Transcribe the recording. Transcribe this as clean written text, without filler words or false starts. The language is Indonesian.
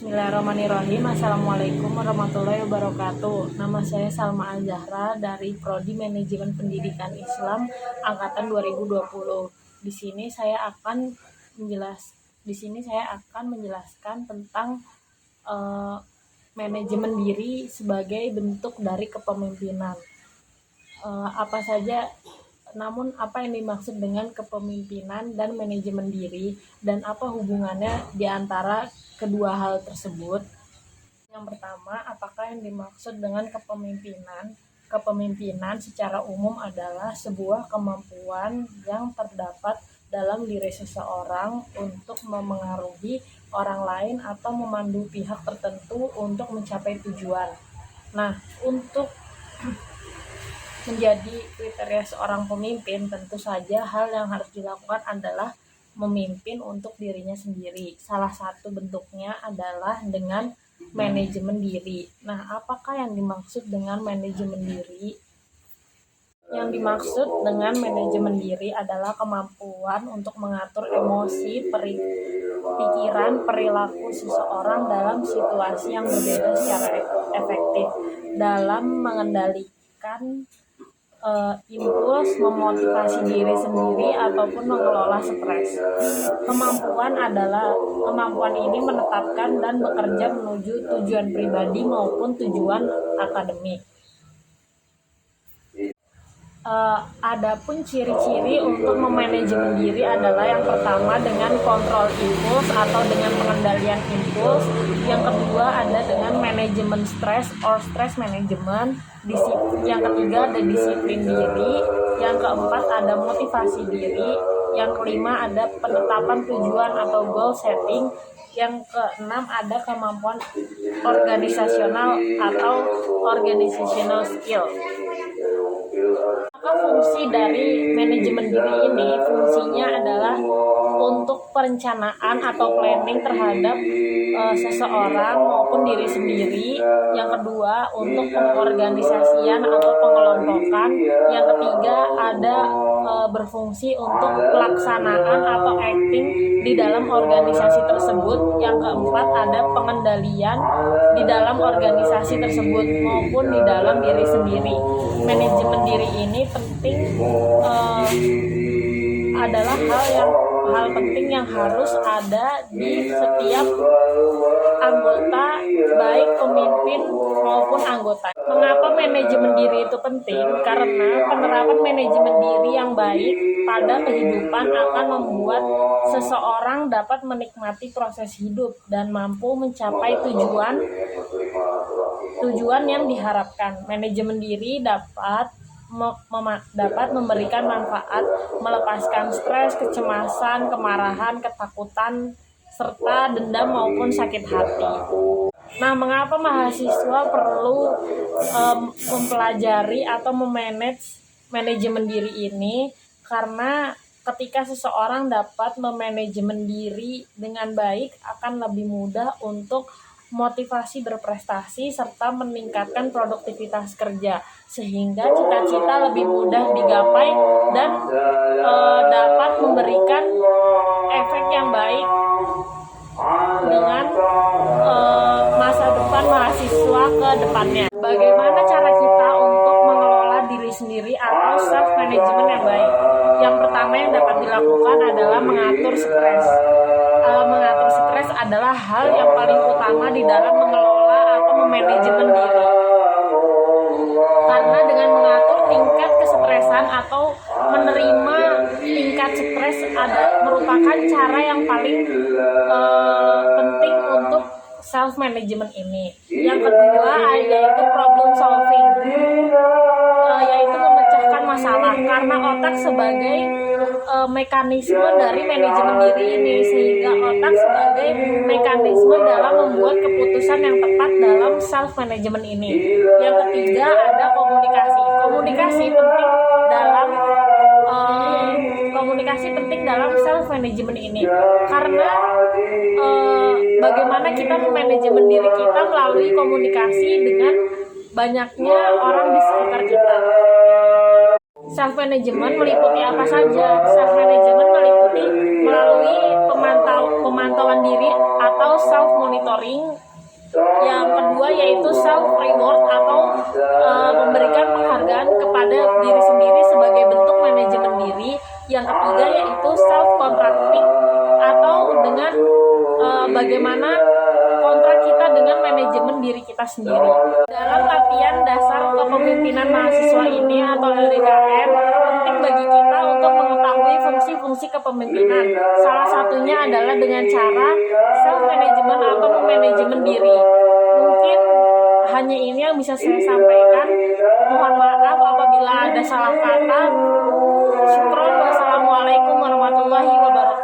Bismillahirrahmanirrahim. Assalamualaikum warahmatullahi wabarakatuh. Nama saya Salma Al-Zahra dari Prodi Manajemen Pendidikan Islam angkatan 2020. Di sini saya akan menjelaskan tentang manajemen diri sebagai bentuk dari kepemimpinan. Apa yang dimaksud dengan kepemimpinan dan manajemen diri, dan apa hubungannya di antara kedua hal tersebut? Yang pertama, apakah yang dimaksud dengan kepemimpinan? Kepemimpinan secara umum adalah sebuah kemampuan yang terdapat dalam diri seseorang untuk memengaruhi orang lain atau memandu pihak tertentu untuk mencapai tujuan. Nah, untuk menjadi kriteria seorang pemimpin, tentu saja hal yang harus dilakukan adalah memimpin untuk dirinya sendiri. Salah satu bentuknya adalah dengan manajemen diri. Nah, apakah yang dimaksud dengan manajemen diri? Yang dimaksud dengan manajemen diri adalah kemampuan untuk mengatur emosi, pikiran, perilaku seseorang dalam situasi yang berbeda secara efektif, dalam mengendalikan impuls, memotivasi diri sendiri, ataupun mengelola stres. Kemampuan ini menetapkan dan bekerja menuju tujuan pribadi maupun tujuan akademik. Adapun ciri-ciri untuk memanajemen diri adalah yang pertama dengan kontrol impuls atau dengan pengendalian impuls. Yang kedua ada dengan manajemen stres or stress management. Yang ketiga ada disiplin diri. Yang keempat ada motivasi diri. Yang kelima ada penetapan tujuan atau goal setting. Yang keenam ada kemampuan organisasional atau organizational skill. Maka fungsi dari manajemen diri ini, fungsinya adalah untuk perencanaan atau planning terhadap seseorang maupun diri sendiri. Yang kedua untuk pengorganisasian atau pengelompokan. Yang ketiga ada berfungsi untuk pelaksanaan atau acting di dalam organisasi tersebut. Yang keempat ada pengendalian di dalam organisasi tersebut maupun di dalam diri sendiri. Manajemen diri ini penting, adalah hal penting yang harus ada di setiap anggota, baik pemimpin maupun anggota. Mengapa manajemen diri itu penting? Karena penerapan manajemen diri yang baik pada kehidupan akan membuat seseorang dapat menikmati proses hidup dan mampu mencapai tujuan yang diharapkan. Manajemen diri dapat memberikan manfaat, melepaskan stres, kecemasan, kemarahan, ketakutan, serta dendam maupun sakit hati. Nah, mengapa mahasiswa perlu mempelajari atau memanage manajemen diri ini? Karena ketika seseorang dapat memanajemen diri dengan baik, akan lebih mudah untuk motivasi berprestasi serta meningkatkan produktivitas kerja, sehingga cita-cita lebih mudah digapai dan dapat memberikan efek yang baik dengan masa depan mahasiswa ke depannya. Bagaimana cara kita untuk mengelola diri sendiri atau self management yang baik? Yang pertama yang dapat dilakukan adalah mengatur stres. Mengatur stres adalah hal yang paling utama di dalam mengelola atau memanajemen diri. Karena dengan mengatur tingkat kesetresan atau menerima tingkat stres merupakan cara yang paling penting untuk self management ini. Yang kedua yaitu problem solving, yaitu memecahkan masalah, karena otak sebagai mekanisme dari manajemen diri ini, sehingga otak sebagai mekanisme dalam membuat keputusan yang tepat dalam self management ini. Yang ketiga ada komunikasi penting dalam self management ini, karena bagaimana kita memanajemen diri kita melalui komunikasi dengan banyaknya orang di sekitar kita. Self management meliputi apa saja? Self management meliputi melalui pemantauan diri atau self monitoring. Yang kedua yaitu self reward atau memberikan penghargaan kepada diri sendiri sebagai bentuk manajemen diri. Yang ketiga yaitu self contracting atau dengan bagaimana kontrak kita dengan manajemen diri kita sendiri. Dalam latihan dasar kepemimpinan mahasiswa ini atau LDKM, penting bagi kita untuk mengetahui fungsi-fungsi kepemimpinan. Salah satunya adalah dengan cara self-management atau manajemen diri. Mungkin hanya ini yang bisa saya sampaikan. Mohon maaf apabila ada salah kata. Syukron. Wassalamualaikum warahmatullahi wabarakatuh.